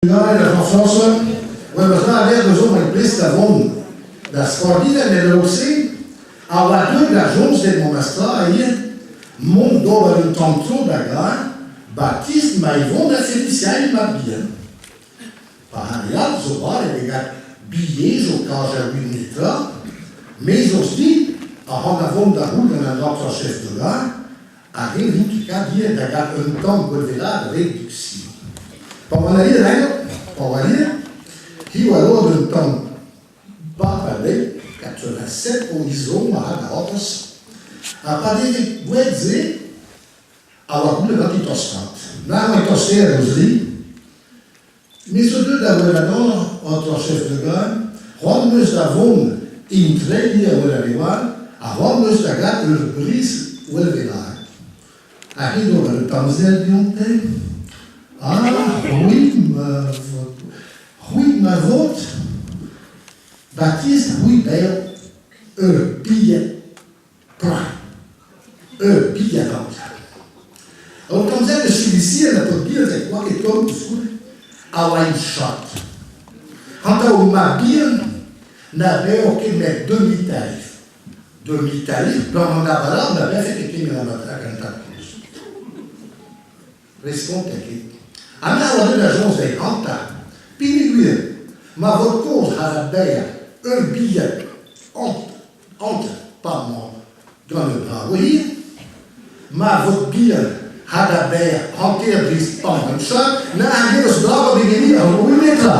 François, we gaan weer zo met Plista wonen. Dat is voor die en de Rossé. Avoir deux garçons de mon master hier, mon door een tantôt d'agar, Baptiste Maïvon da Félicia il m'a bien. Par ailleurs, zo waren we gaan billets zo cage Winnetra, mais aussi, avant d'avoir da roule dans notre chef de gare, a rien qui a dit d'agar un temps pour la réduction. Pour mon avis, on va dire, qui va avoir un temps pas parler, 87 horizon à outros, a partir de Guedze, a laguna da Titostat. Não é tosteira, os li, mas o do da governador, outro chefe de gare, vamos da von entregue a governador, a vamos da gare o bris o elvelar. Aqui do governador, estamos de ontem. Ah, oui, ma vote. Baptiste, oui, d'ailleurs, billet plein. Billet d'entrée. Alors, comme ça, je suis ici, elle a pas de c'est quoi qui tombe sous à one shot. Quand on m'a bien, n'avait aucun mais demi-tarif. Demi-tarif, dans mon avalage, on avait fait quelqu'un dans la matraque en tant que plus. Restons quelqu'un. A minha hora de agência é alta. Piniguir, mas vou pôr a beia billet entre pas mon dans le bras, oui. Mas vou billet a beia entière de l'espagne comme ça. N'a rien de ce droit de gagner à 8 mètres.